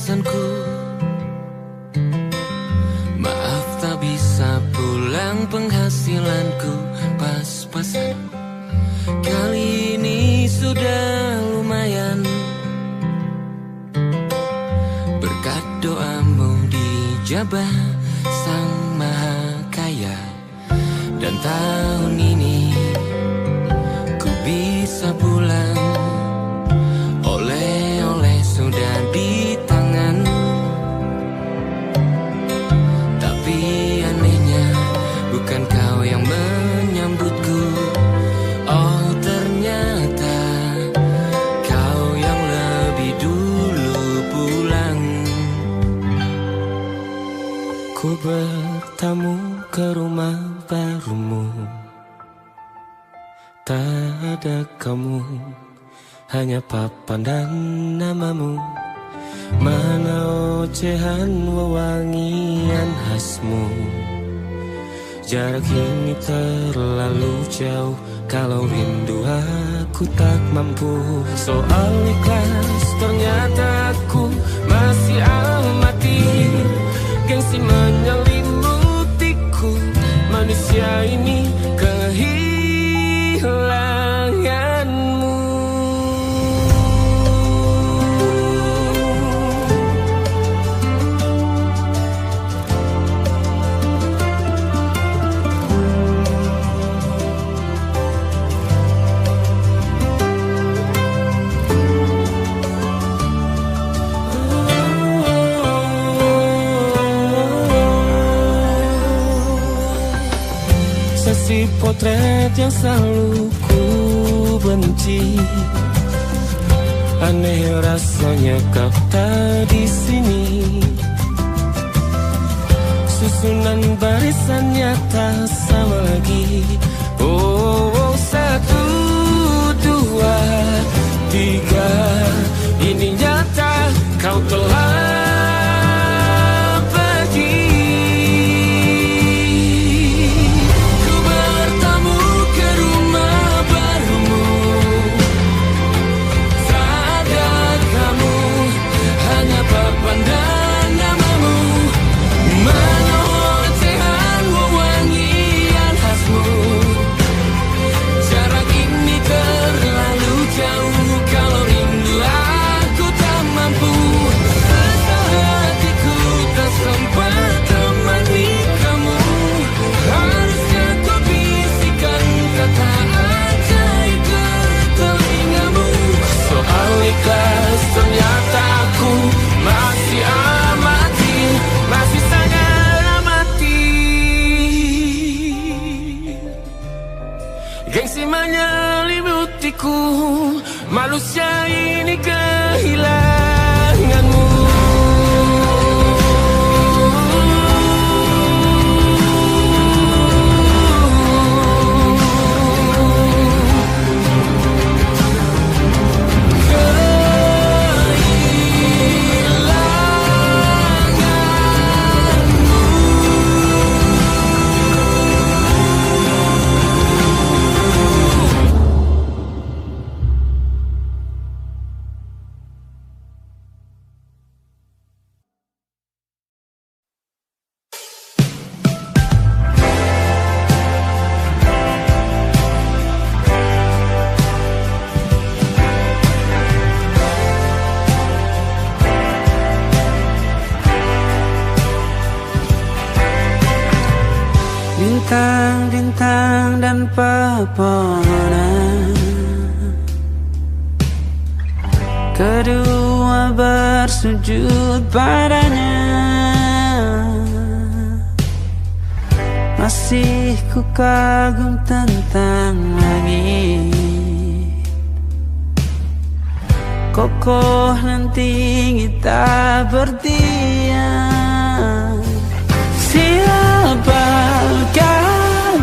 pesanku. Maaf tak bisa pulang, penghasilanku pas-pasan. Kali ini sudah lumayan, berkat doamu dijabah Sang Maha Kaya. Dan tahun ini ku bisa pulang, oleh-oleh sudah di tangan. Tapi anehnya bukan kau yang menyambutku. Oh ternyata kau yang lebih dulu pulang. Ku bertamu ke rumah barumu, tak ada kamu, hanya papan dan namamu. Mana ocehan wewangian khasmu. Jarak ini terlalu jauh, kalau rindu aku tak mampu. Soal ikhlas ternyata aku masih amati. Gengsi menyelimutiku, manusia ini kehilanganmu. Si potret yang selalu ku benci, aneh rasanya kau tak di sini. Susunan barisannya tak sama lagi. Oh, oh 1, 2, 3, ini nyata kau telah ternyata aku masih amati, masih sangat amati. Gengsi menyelimutiku, manusia ini kehilanganmu. Bintang-bintang dan pepohonan, kedua bersujud padanya. Masih ku kagum tentang langit, kokoh dan tinggi tak berdiam. Siapakah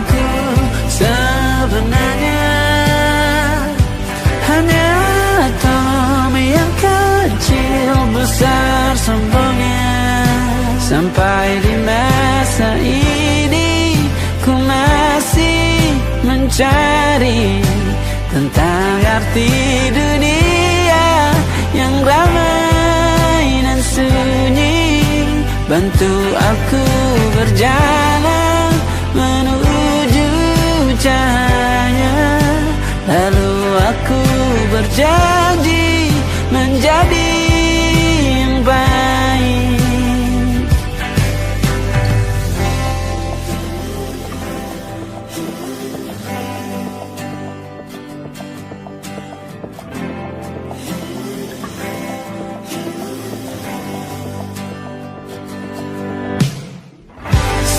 ku sebenarnya? Hanya atom yang kecil besar sombongnya. Sampai di masa ini ku masih mencari tentang arti dunia yang ramai dan sulit. bantu aku berjalan menuju cahaya. Lalu aku berjanji menjadi yang baik.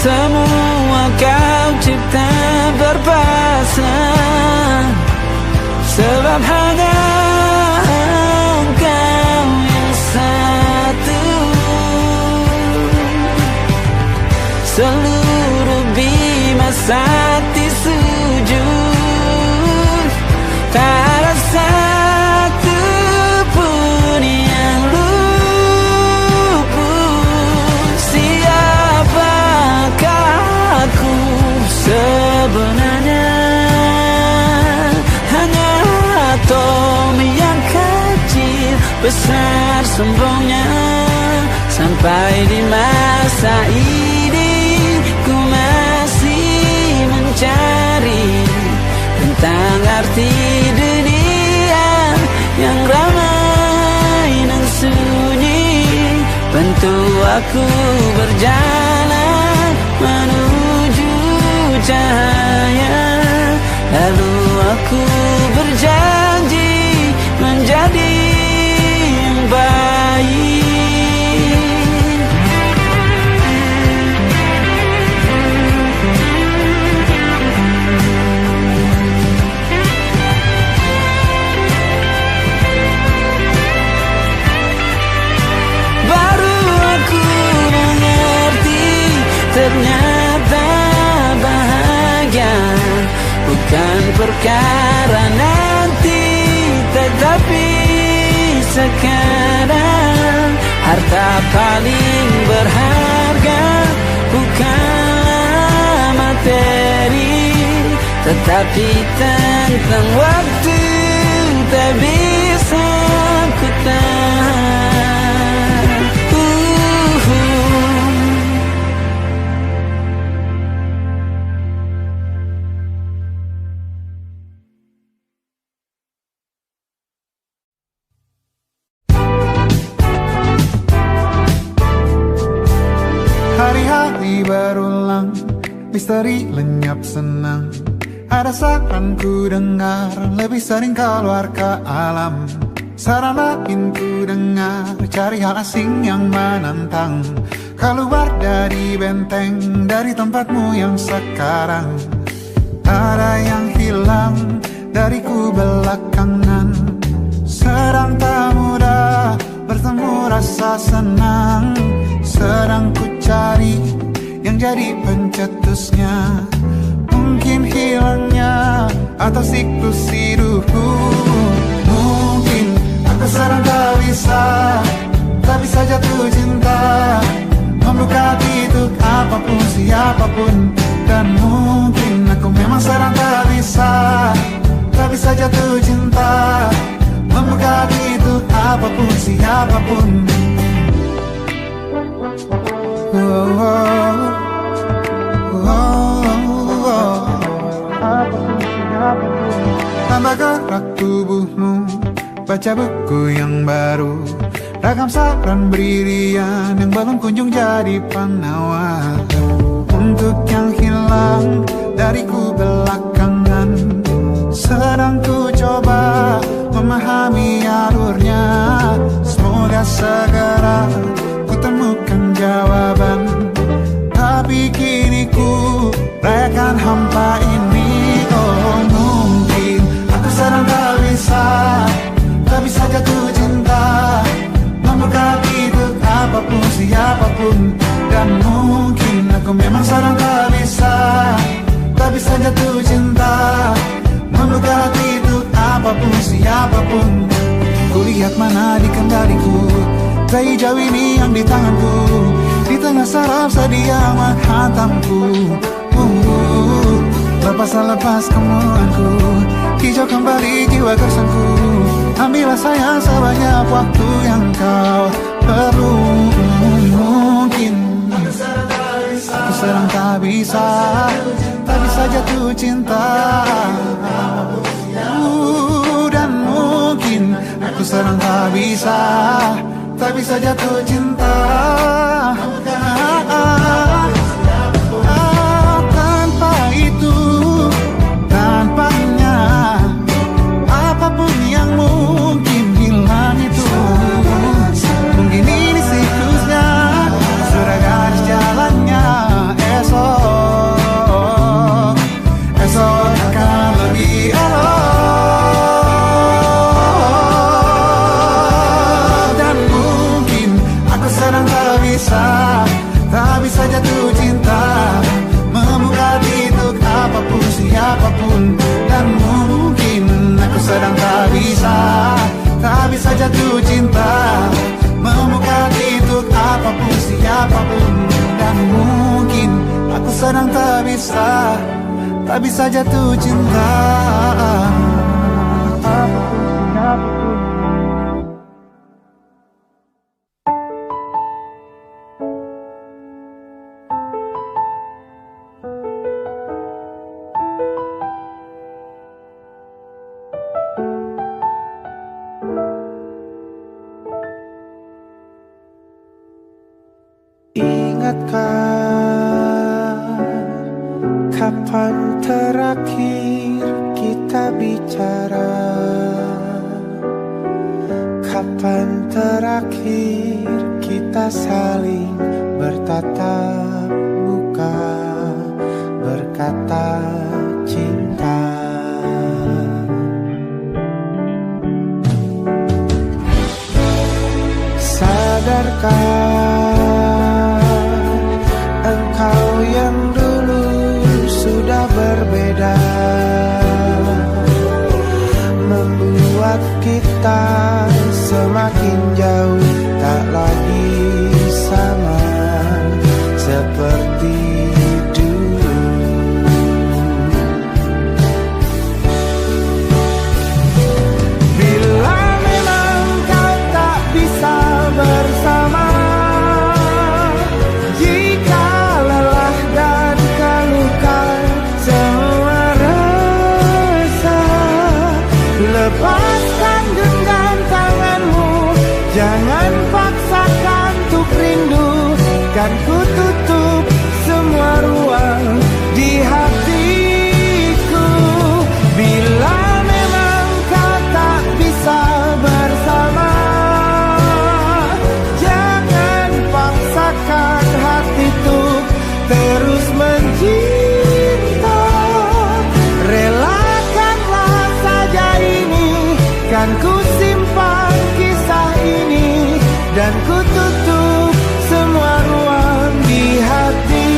Semua kau cipta berpasang, sebab hanya engkau yang satu. Seluruh bima sakti sujud, tak ada satu pun yang luput. Siapakah aku sebenarnya? Hanya atom yang kecil, besar sombongnya. Sampai di masa ini ku masih mencari tentang arti dunia yang ramai dan sunyi. Bantu aku berjalan menuju cahaya. Lalu aku berjanji menjadi yang baik. Baru aku mengerti, ternyata bahagia bukan perkara nanti, tetapi sekarang. Harta paling berharga bukanlah materi, tetapi tentang waktu tak bisa ku tahan. Hari-hari berulang, misteri lenyap senang. Ada saran ku dengar, lebih sering keluar ke alam. Saran lain ku dengar, cari hal asing yang menantang. Keluar dari benteng, dari tempatmu yang sekarang. Ada yang hilang dariku belakangan. Sedang tak mudah bertemu rasa senang. Sedang ku cari yang jadi pencetusnya. Mungkin hilangnya atau siklus hidupku. Mungkin aku sedang tak bisa jatuh cinta, membuka hati untuk apapun siapapun. Dan mungkin aku memang sedang tak bisa jatuh cinta, membuka hati untuk apapun siapapun. Tambah gerak tubuhmu, baca buku yang baru. Ragam saran brilian yang belum kunjung jadi penawar. Untuk yang hilang dariku belakangan, sedang ku coba memahami alurnya. Semoga segera ku temukan jawaban. Tapi kini ku rayakan hampa ini. Oh mungkin aku sedang tak bisa jatuh cinta, membuka hati untuk apapun siapapun. Dan mungkin aku memang sedang tak bisa jatuh cinta, membuka hati untuk apapun siapapun. Kulihat mana di kendaliku, bayi jauh ini yang di tanganku. Di tengah saraf sedia menghantamku. Lepas kemuanku, hijau kembali jiwa gersanku. Ambillah sayang sebanyak waktu yang kau perlu. Mungkin bisa, tak bisa jatuh cinta. Dan mungkin aku sedang tak bisa jatuh cinta. Tanpa itu, tanpanya, apapun yang mungkin hilang itu. Mungkin ini siklusnya, sudah garis jalannya. Esok akan lebih elok. Dan mungkin aku sedang tak bisa jatuh cinta, membuka hati untuk apapun siapapun. Dan mungkin aku sedang tak bisa jatuh cinta, membuka hati untuk apapun siapapun. Dan mungkin aku sedang tak bisa jatuh cinta, apapun siapapun. Ingatkah kapan terakhir kita bicara? Kapan terakhir kita saling bertatap muka, berkata cinta? Sadarkah engkau yang dulu sudah berbeda, membuat kita semakin jauh, tak lagi sama seperti dulu. Bila memang kau tak bisa bersama, lepaskan genggam tanganmu, jangan paksakan untuk rindu. Kan ku tutup semua ruang di hatiku. Bila memang kau tak bisa bersama, jangan paksakan hatiku terus mencinta. Relakanlah saja ini, kan ku simpan kisah ini, dan ku tutup semua ruang di hatiku.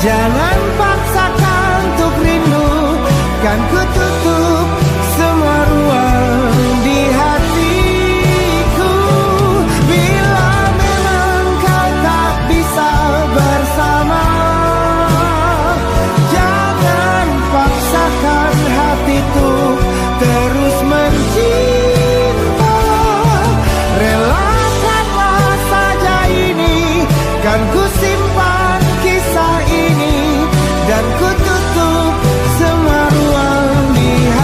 Jangan paksakan untuk rindu, kan ku tutup semua ruang di hatiku. Bila memang kau tak bisa bersama, jangan paksakan hatiku terus mencinta. Relakanlah saja ini, kan ku simpan kisah ini, dan ku tutup semua ruang di hati.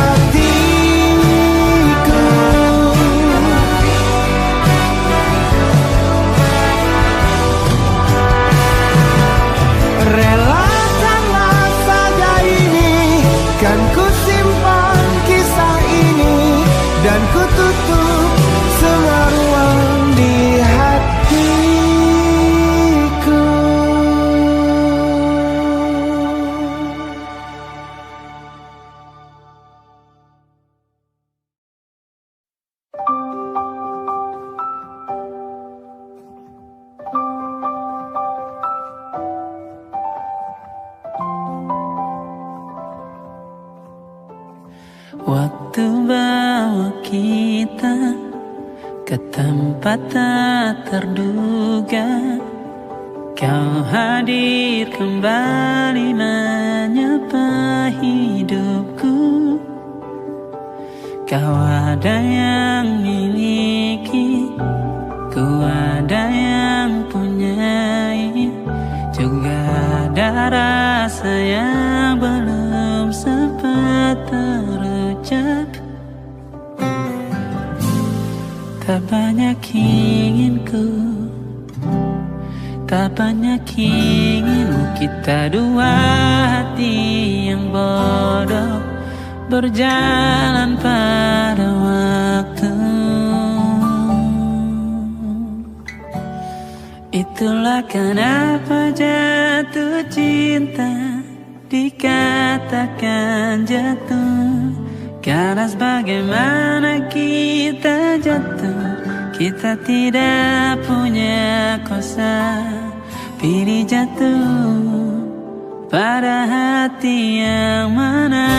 Waktu bawa kita ke tempat tak terduga, kau hadir kembali menyapa hidupku. Kau ada yang miliki, ku ada yang punyai, juga ada rasa yang belum sempat terucap. Tak banyak inginku, tak banyak inginmu, kita dua hati yang bodoh berjalan pada waktu. Itulah kenapa jatuh cinta dikatakan jatuh, karena sebagaimana kita jatuh, kita tidak punya kuasa. Pilih jatuh pada hati yang mana.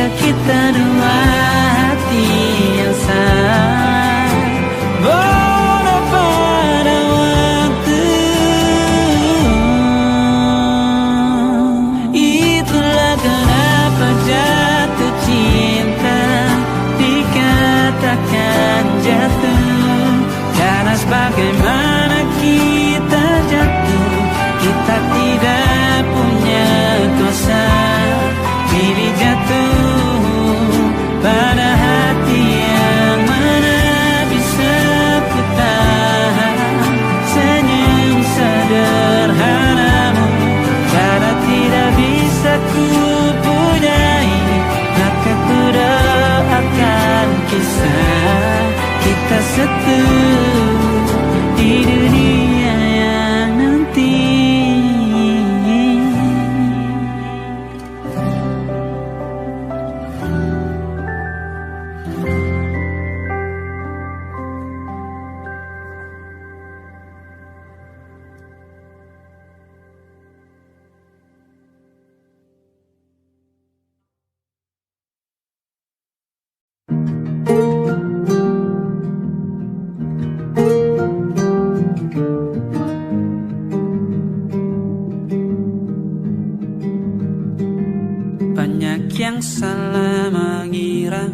Kita dua hati yang sama, bodoh pada waktu. Itulah kenapa jatuh cinta dikatakan jatuh, karena sebagaimana kita jatuh, kita tidak punya kuasa. Pilih jatuh pada hati yang mana. Bisa ku tahan senyum sederhanamu, karena tidak bisa ku punyai, maka ku doakan kisah kita satu di dunia yang nanti. Banyak yang salah mengira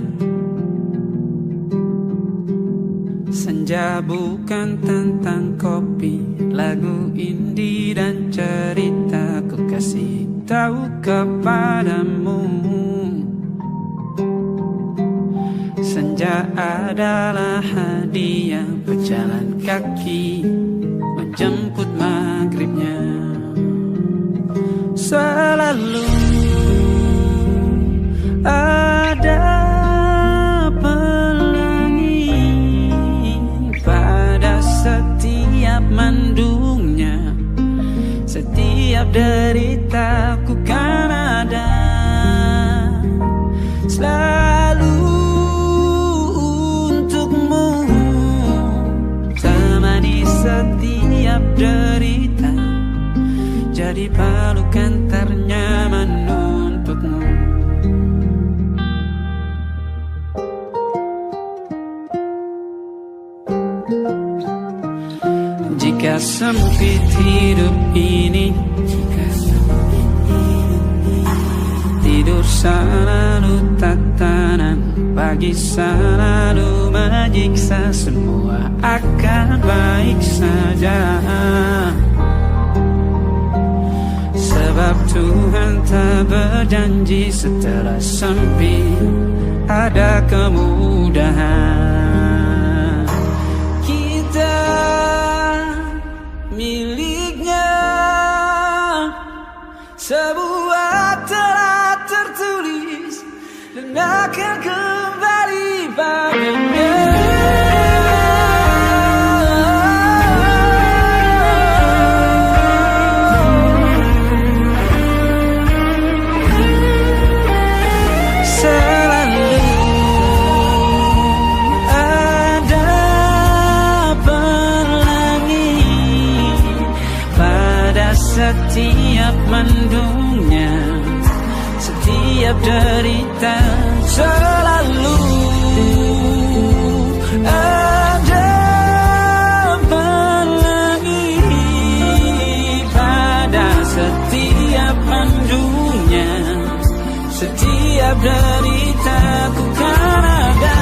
senja bukan tentang kopi, lagu indie dan cerita. Ku kasih tahu kepadamu, senja adalah hadiah pejalan kaki menjemput maghribnya. Selalu ada pelangi pada setiap mendungnya, setiap deritaku kan ada selalu untukmu, temani setiap derita, jadi pelukan ternyaman untukmu. Jika sempit hidup ini, tidur selalu tatanan, pagi selalu menyiksa, semua akan baik saja. Sebab Tuhan tak berjanji setelah sempit ada kemudahan. Kita setiap mendungnya, setiap derita selalu ada pelangi pada setiap mendungnya, setiap derita ku kan ada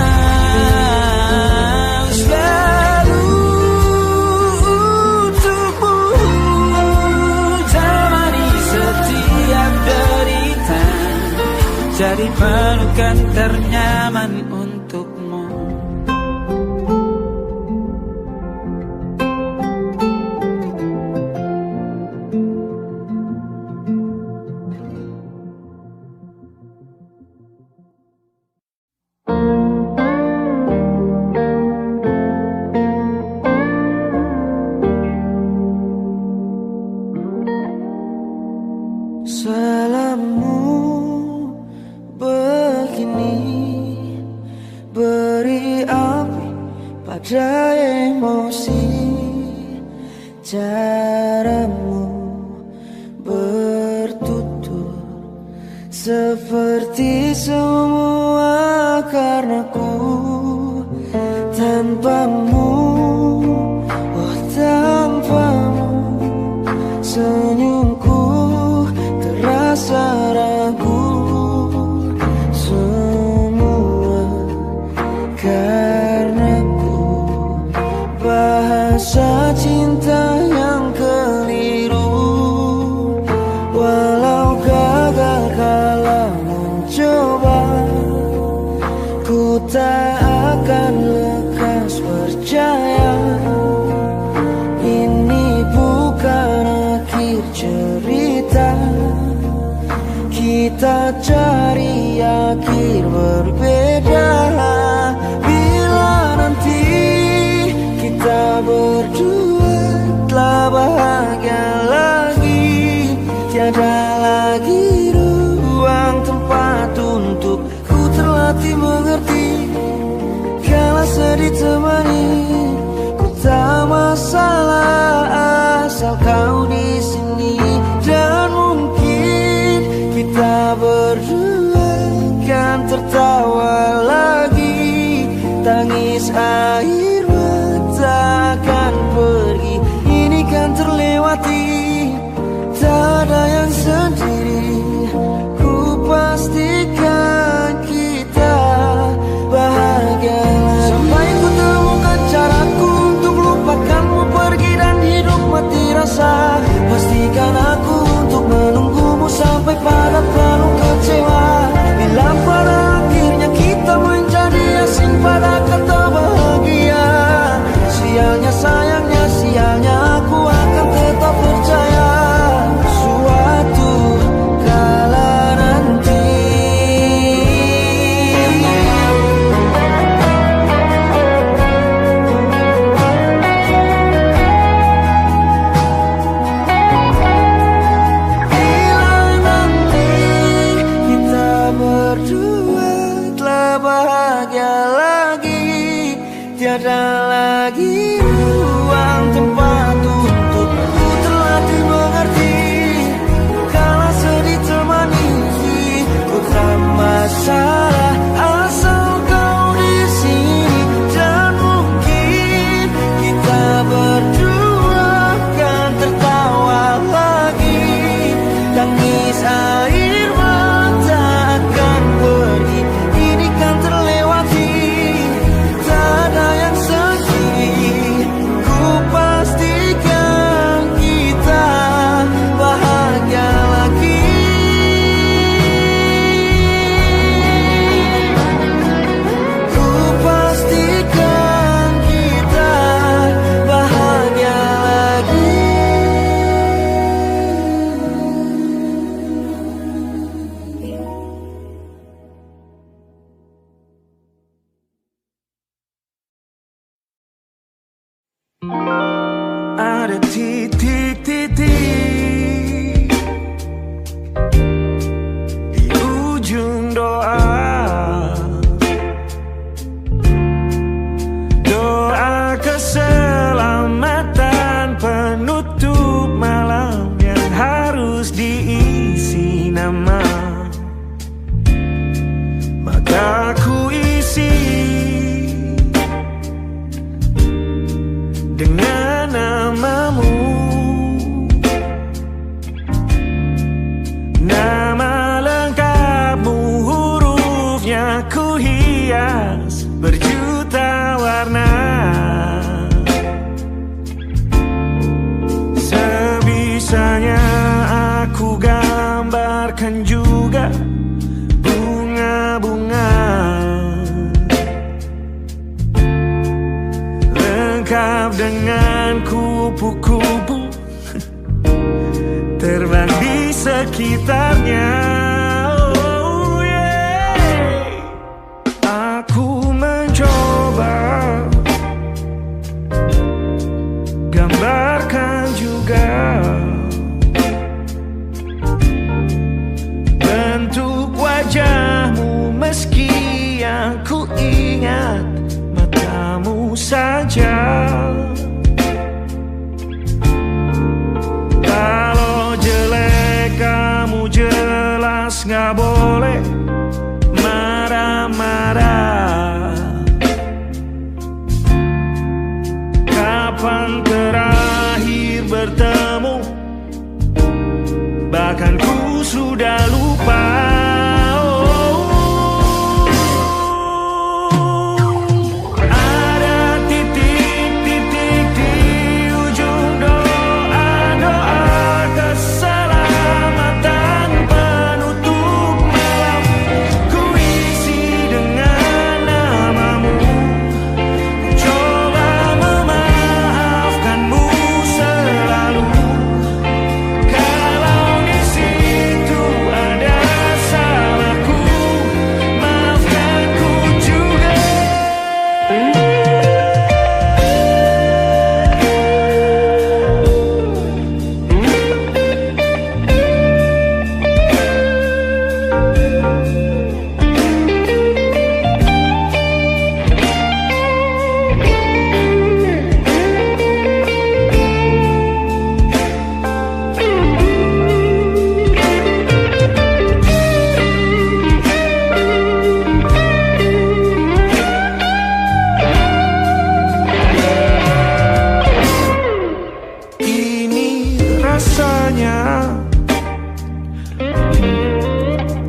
selalu untukmu, temani setiap derita, jadi pelukan ternyaman untukmu. Salammu begini, beri api pada emosi. Caramu bertutur seperti semua karenaku. Tanpamu, oh tanpamu, senyumku terasa ragu. Semua karenaku, bahasa cinta yang keliru. Walau gagal kala mencoba, ku tak akan lekas percaya. Ini bukan akhir cerita, kita cari akhir berbeda. Bila nanti kita berdua telah bahagia lagi, tiada lagi ruang tempat untuk ku terlatih mengerti. Kala sedih temani, ku tak masalah asal kau di sini. Dan mungkin kita berdua kan tertawa lagi, tangis air mata akan pergi, ini kan terlewati. Tak ada yang sendiri, ku pastikan kita bahagia lagi. Sampai ku temukan caraku untuk lupakanmu pergi dan hidup mati rasa. Pastikan aku untuk menunggumu sampai pada penuh kecewa. Bila pada akhirnya kita menjadi asing pada kata bahagia, sialnya sayangnya sialnya aku akan tetap percaya. Suatu kala nanti berdua telah bahagia lagi, tiada lagi ruang tempat untuk ku terlatih mengerti. Kala sedih temani, ku tak masalah asal kau di sini. Dan mungkin kita berdua kan tertawa lagi, tangis air mata akan pergi, ini kan terlewati. Tak ada yang sendiri, ku pastikan kita bahagia lagi. Ku pastikan kita bahagia lagi. Ada titik-titik di ujung doa, doa keselamatan penutup malam yang hari. dengan namamu. Nama lengkapmu, hurufnya ku hias berjuta warna. Sebisanya aku gambarkan juga bunga-bunga, lengkap dengan kupu-kupu terbang di sekitarnya. Oh yeah. Aku mencoba gambarkan juga bentuk wajahmu, meski yang ku ingat matamu saja. Kalau jelek kamu jelas gak boleh marah-marah. Kapan terakhir bertemu, bahkan ku sudah lupa.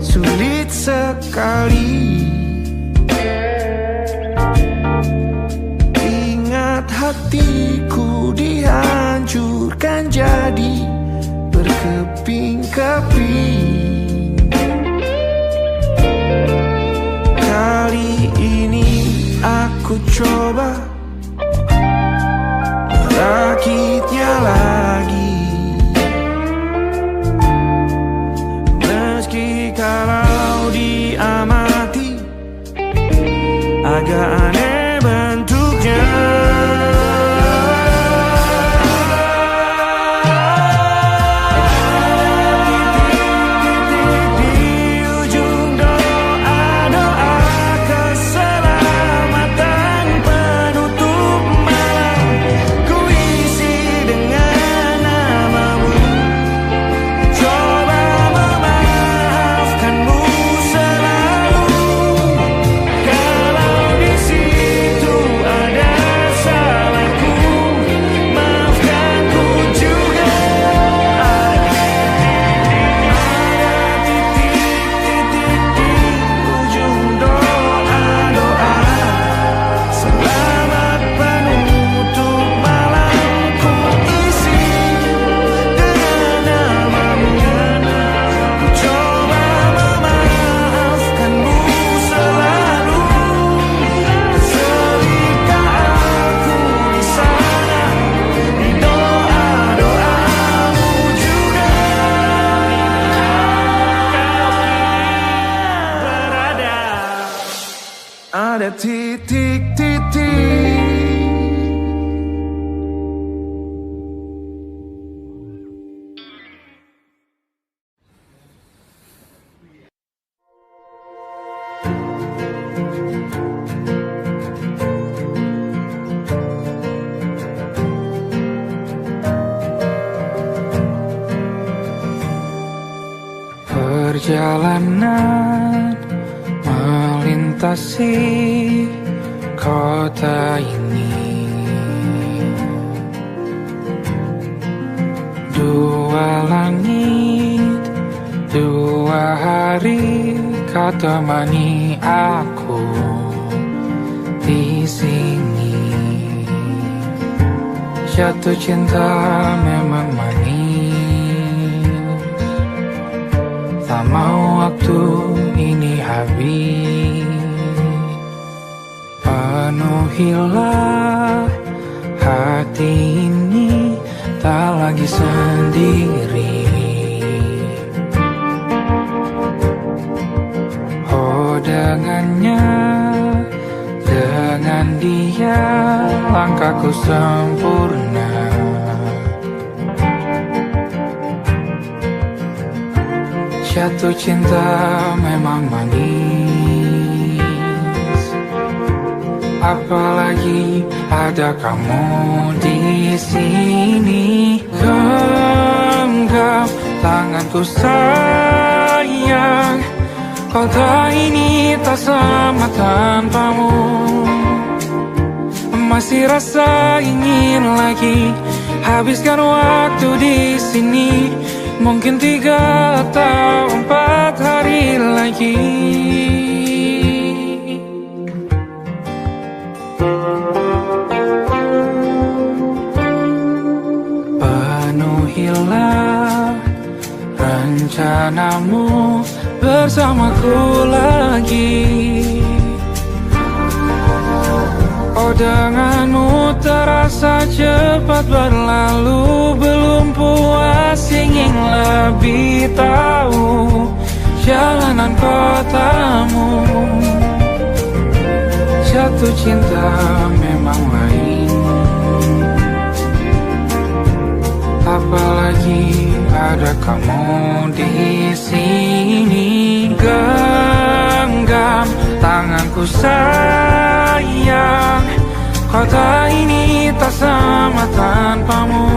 Sulit sekali ingat hatiku dihancurkan jadi berkeping-keping. Kali ini aku coba merakitnya lagi. Kalau diamati agak aneh bentuknya. Titik-titik di ujung doa-doa keselamatan penutup malam, ku isi dengan namamu. Coba ada titik-titik. Perjalanan melintasi kota ini, kau temani aku di sini. Jatuh cinta memang manis, tak mau waktu ini habis. Penuhilah hati ini, tak lagi sendiri. Oh, dengannya, dengan dia langkahku sempurna. Jatuh cinta memang manis, apalagi ada kamu di sini. Genggam tanganku sayang, kota ini tak sama tanpamu. Masih rasa ingin lagi habiskan waktu di sini. Mungkin 3 atau 4 hari lagi. Penuhilah rencanamu bersamaku lagi. Oh, denganmu terasa cepat berlalu. Belum puas ingin lebih tahu jalanan kotamu. Jatuh cinta memang lain, apalagi ada kamu di sini. Genggam tanganku sayang, kota ini tak sama tanpamu.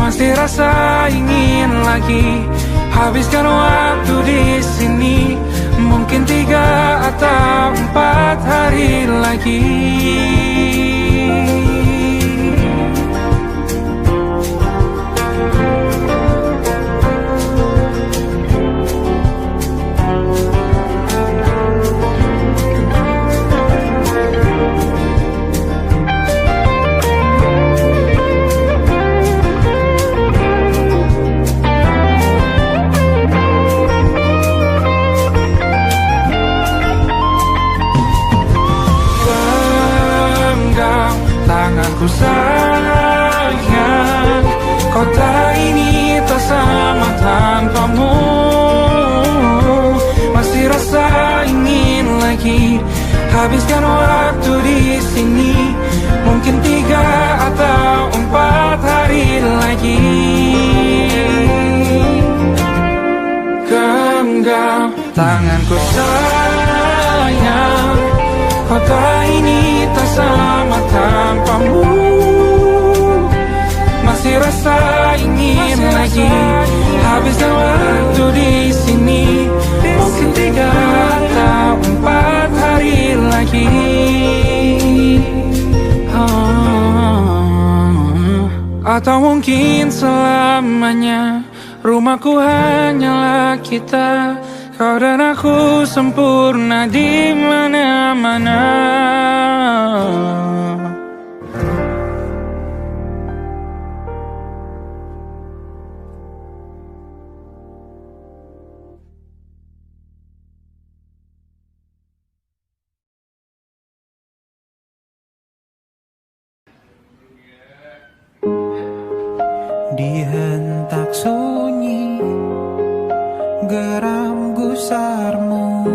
Masih rasa ingin lagi habiskan waktu di sini. Mungkin 3 atau 4 hari lagi. Tanganku sayang, kota ini tak sama tanpamu. Masih rasa ingin lagi habiskan waktu di sini. Mungkin 3 atau 4 hari lagi. Genggam tanganku sayang, kota ini tak sama tanpamu. Masih rasa ingin lagi habiskan waktu di sini. Mungkin 3 atau 4 hari lagi. Atau mungkin selamanya. Rumahku hanyalah kita, kau dan aku sempurna di mana-mana. Di hentak sunyi, geram gusarmu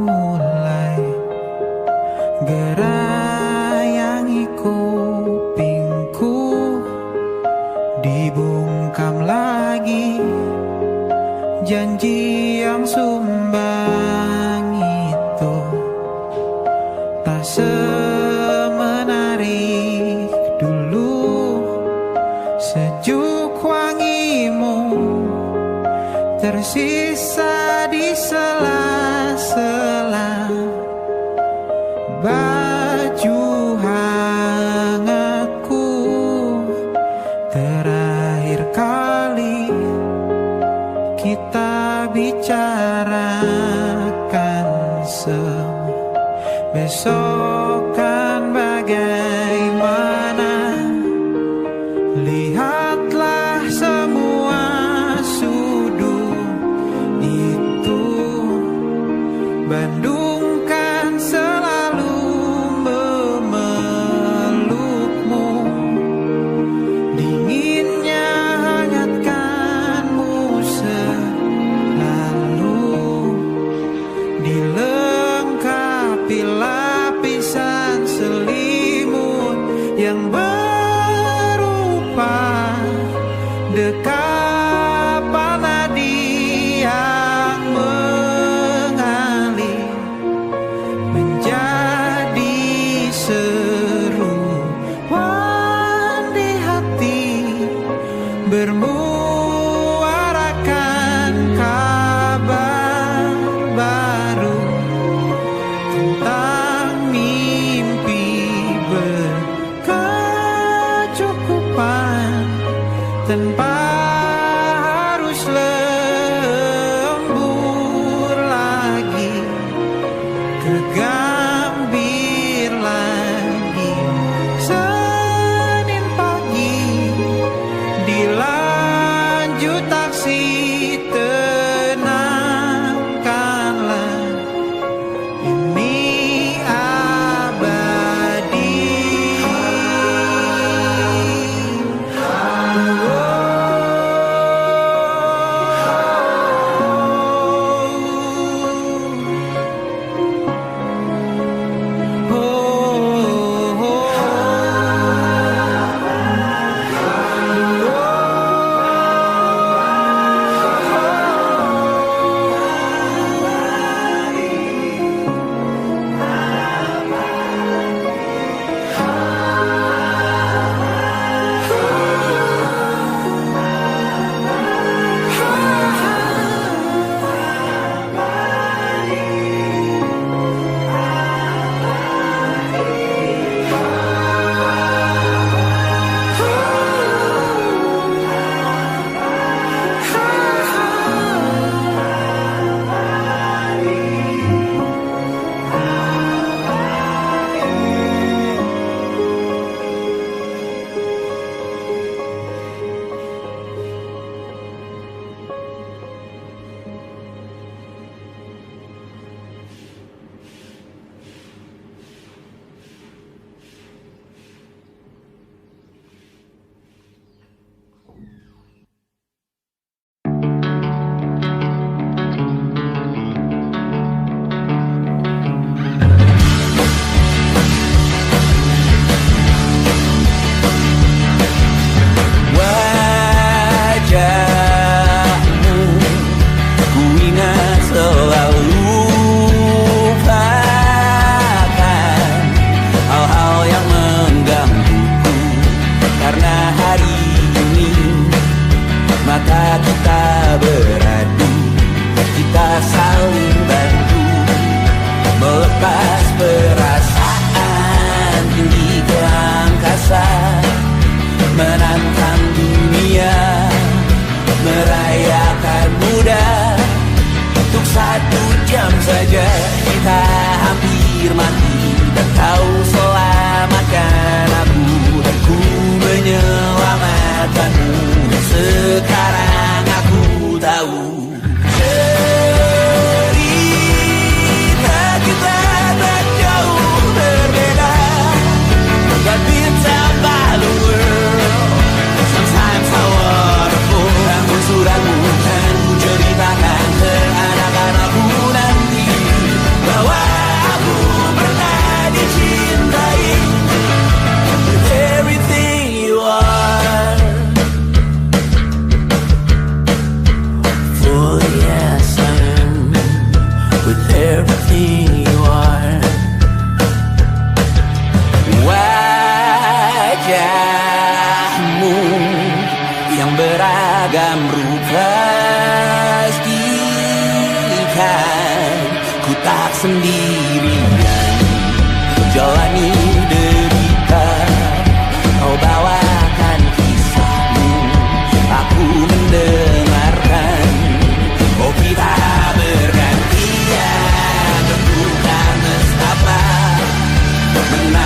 mulai gerayangi kupingku. Dibungkam lagi janji yang sumbang itu, tak semenarik dulu. Sejuk wangimu tersisa di sela-sela baju hangatku. Terakhir kali kita bicara Besok kan bagaimana? Lihatlah semua sudut itu. Bandung kan selalu memelukmu. Dinginnya hangatkanmu selalu. Dilengkapi lapisan selimut yang berupa dekapan nadi yang mengalir menjadi seruan di hati, bermuarakan kabar baru tentang mimpi berkecukupan tanpa harus lembur lagi, kegambir lagi. Senin pagi dilanjut taksi, tenangkanlah, ini abadi.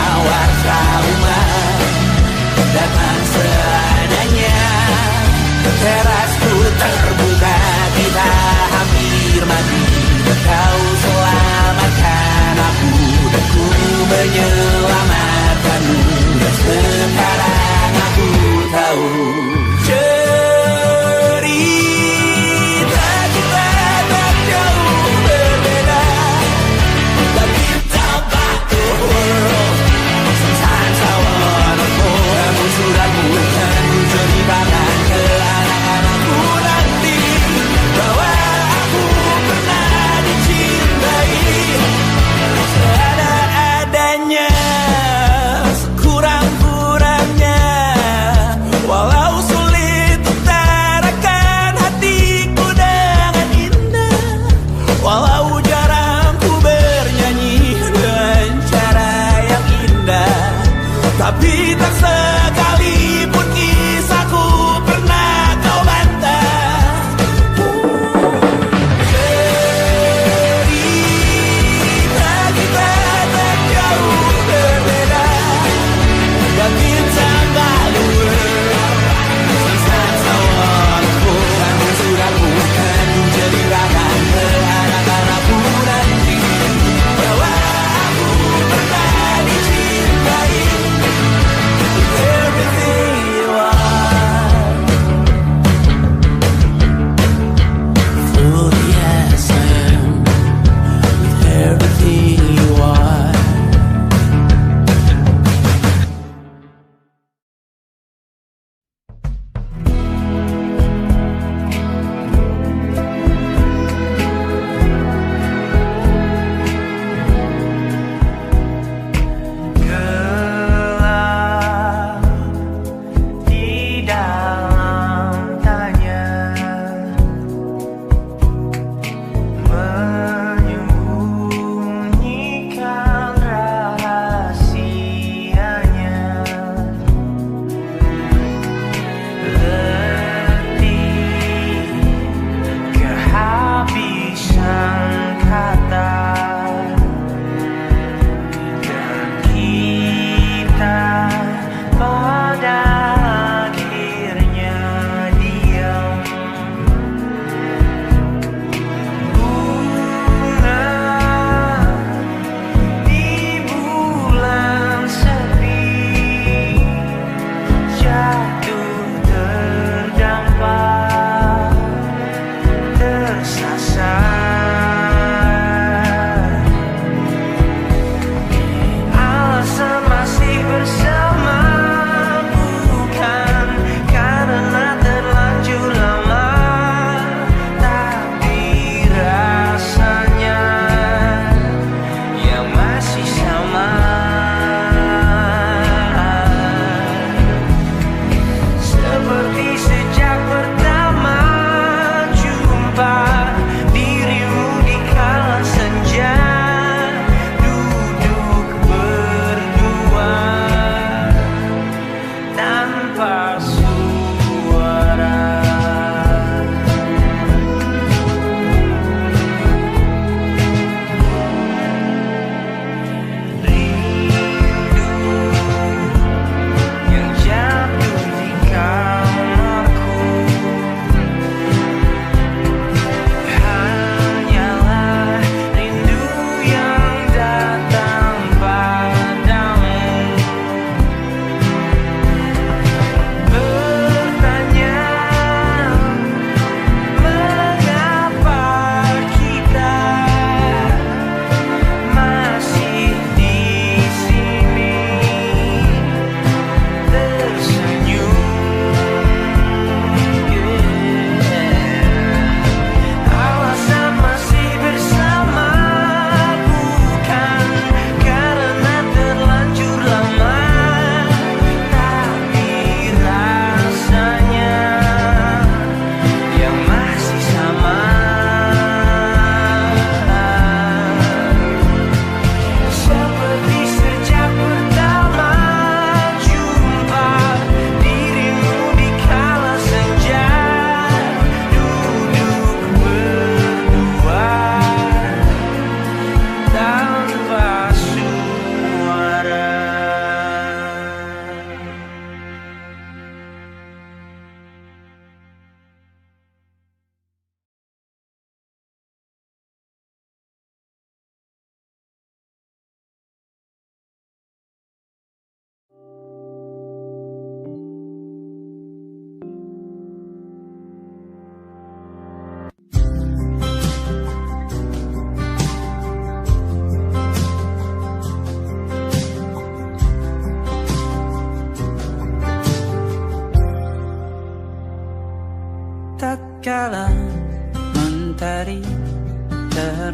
mawar trauma datang seadanya. Terasku terbuka, kita hampir mati. Kau selamatkan aku dan ku menyelamatkanmu. Dan sekarang aku tahu cerita kita tak jauh berbeda. But you talk about the world. Sometimes I wanna go. Namun sudah bukan ku ceritakan ke anak-anakku nanti bahwa aku pernah dicintai seadanya, sekurang-kurangnya. Walau sulit utarakan hatiku dengan indah, walau jarang ku bernyanyi dengan cara yang indah, tapi tak sekalipun kisahku pernah kau bantah. Cerita kita tak jauh berbeda, but you talk about the world. Sometimes I wanna go. Namun sudah bukan ku ceritakan ke anak-anakku nanti bahwa aku pernah dicintai. Everything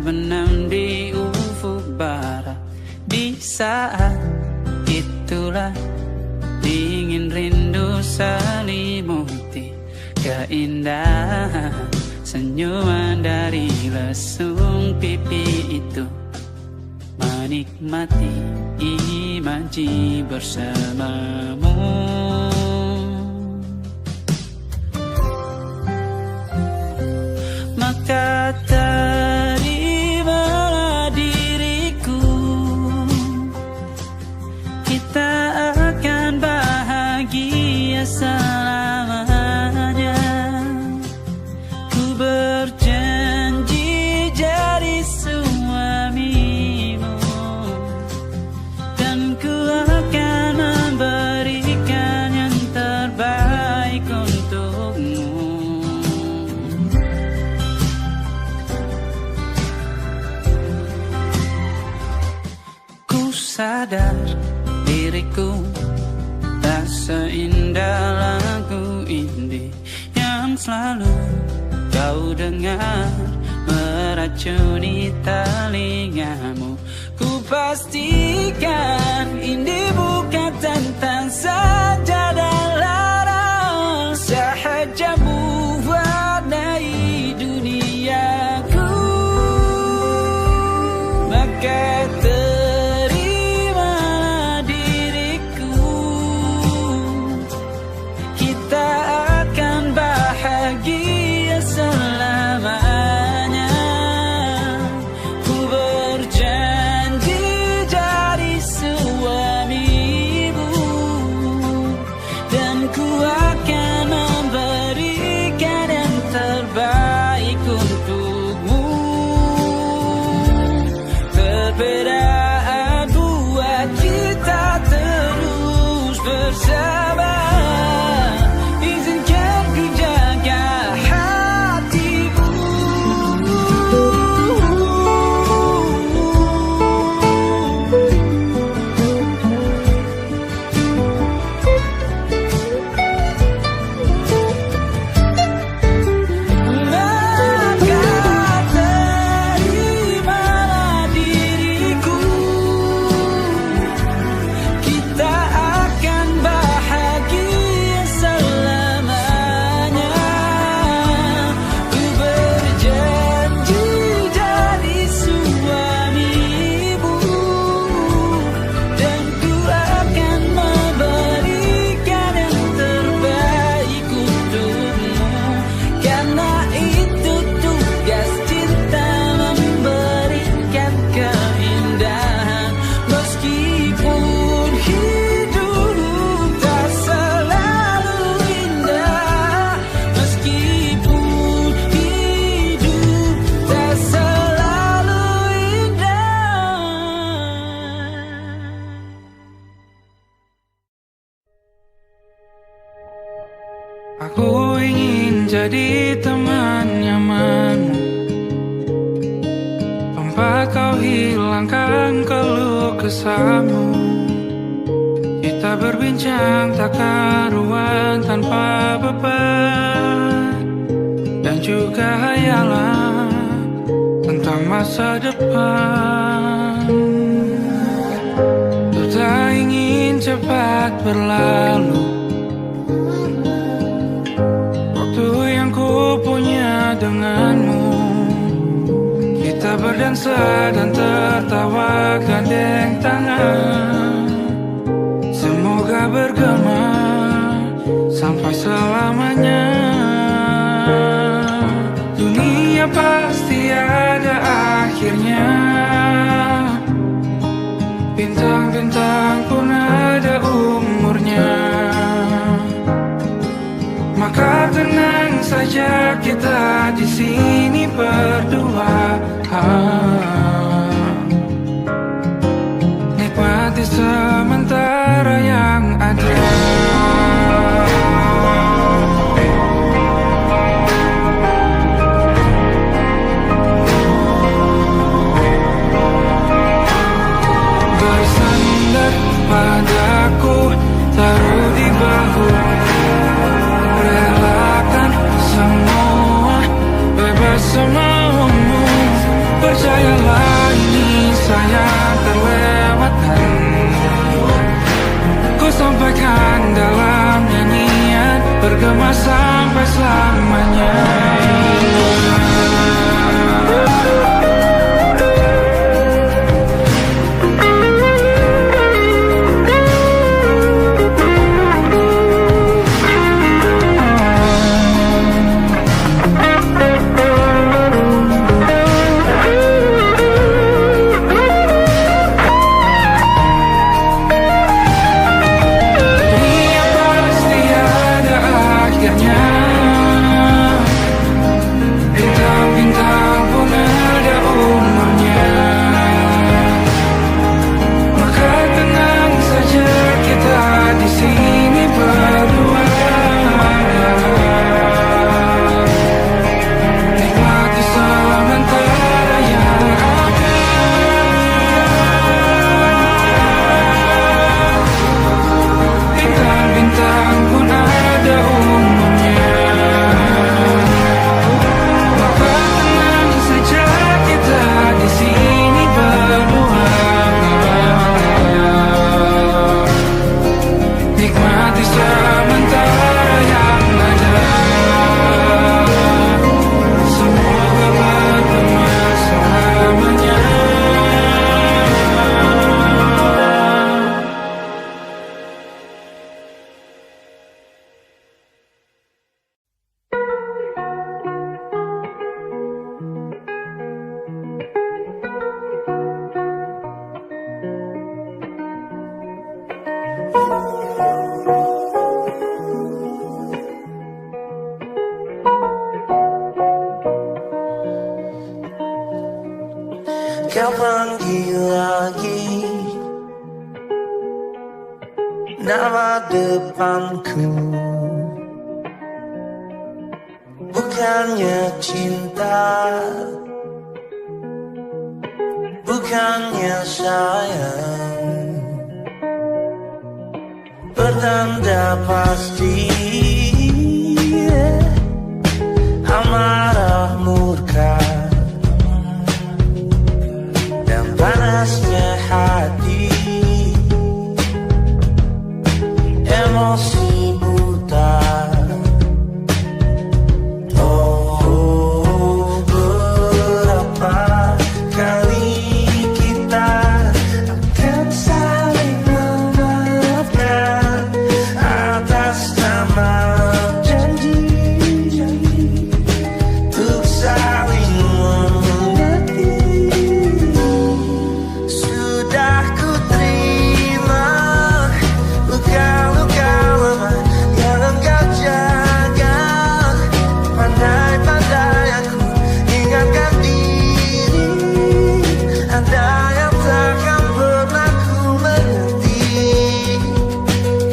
terbenam di ufuk barat. Di saat itulah dingin rindu selimuti keindahan senyuman dari lesung pipi itu. Menikmati imaji bersamamu. Maka terimalah diriku, kita akan bahagia selamanya. Ku berjanji jadi suamimu, dan ku akan memberikan yang terbaik untukmu. Ku sadar diriku tak seindah lagu indie yang selalu kau dengar meracuni telingamu. Ku pastikan indie bukan tentang saja dan larang, sahaja mewarnai duniaku. Maka terimalah diriku, kita akan bahagia selamanya. Ku berjanji jadi suamimu, dan ku akan memberikan yang terbaik untukmu. Perbedaan buat kita terus bersama. Izinkan ku jaga hatimu. Maka terimalah diriku, kita akan bahagia selamanya. Ku berjanji jadi suamimu, dan ku akan memberikan yang terbaik untukmu. Karena itu tugas cinta, memberikan keindahan. Meskipun hidup tak selalu indah, meskipun hidup tak selalu indah. Aku ingin jadi teman nyamanmu, tempat kau hilangkan keluh kesahmu. Kita berbincang tak karuan tanpa beban, dan juga hayalan tentang masa depan. Ku tak ingin cepat berlalu waktu yang ku punya denganmu. Kita berdansa dan tertawa gandeng tangan. Semoga bergema sampai selamanya. Dunia pasti ada akhirnya, bintang-bintang pun ada umurnya. Maka tenang saja kita di sini berdua. Nikmati sementara yang ada. Bersandar padaku, taruh di bahu, relakan semua, bebas semaumu. Percaya bergema sampai selamanya. Kau panggil lagi nama depanku, bukannya cinta, bukannya sayang, pertanda pasti amarah murka dan panasnya hati, emosi buta. Oh, berapa kali kita akan saling memaafkan atas nama janji untuk saling mengerti. Sudah ku terima luka-luka lama yang engkau jaga. Pandai-pandai aku ingatkan diri, ada yang takkan pernah ku mengerti,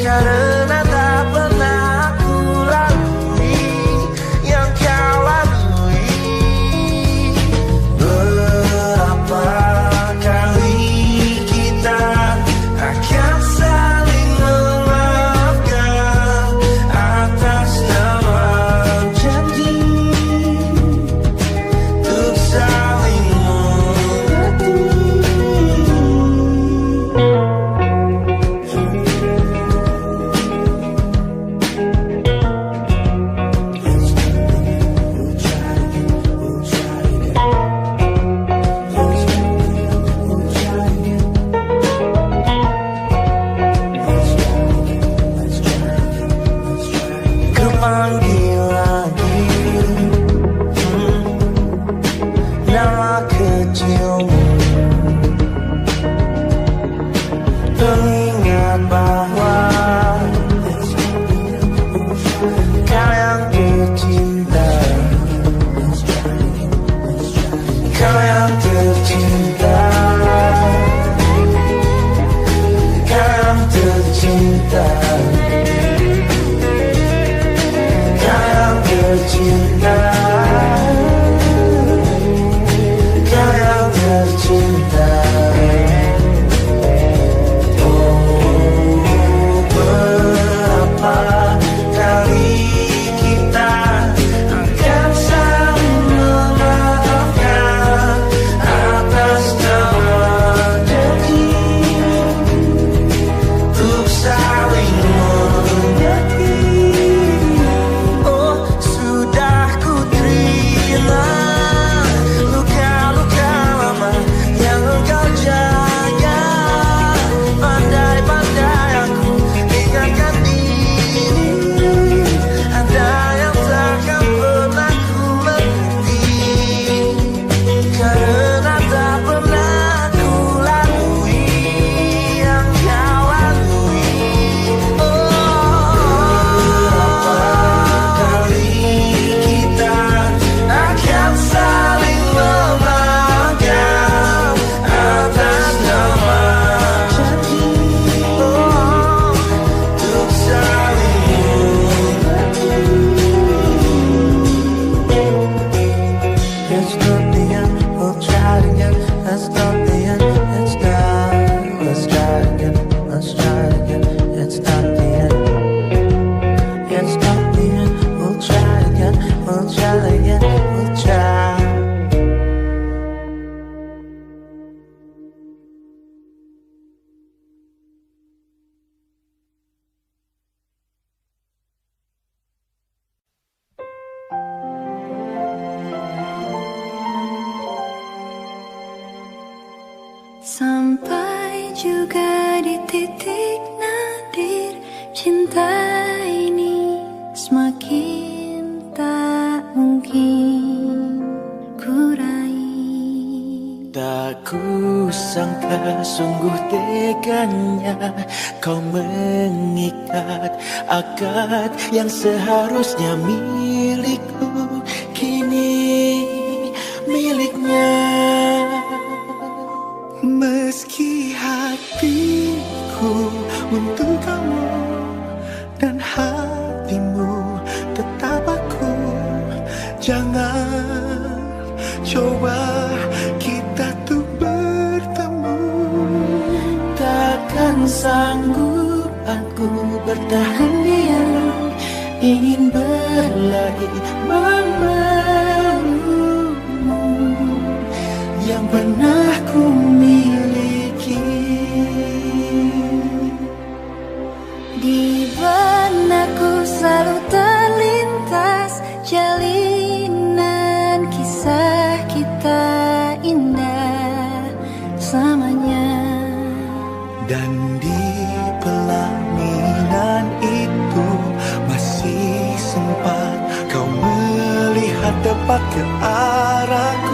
karena tak pernah aku lalui yang kau lalui. Berapa kali kita akan saling memaafkan atas nama janji untuk saling mengerti. Ku panggil lagi nama kecilmu, pengingat bahwa kau yang tercinta, kau yang tercinta, kau yang tercinta, kau yang tercinta, kau yang tercinta. Oh, berapa kali kita akan saling memaafkan atas nama janji untuk saling mengerti. again. It's not the end. It's not the end. We'll try again. We'll try again. We'll try. Sampai juga di titik nadir, cinta ini semakin tak mungkin ku raih. Tak kusangka sungguh teganya kau mengikat akad yang seharusnya milikku, kini miliknya. Meski hatiku untuk kamu dan hatimu tetap aku, jangan coba kita tuh bertemu. Takkan sanggup aku bertahan diam, ingin berlari memelukmu yang pernah ku miliki. Di benakku selalu terlintas jalinan kisah kita indah selamanya. Dan di pelaminan itu masih sempat kau melihat tepat ke arahku.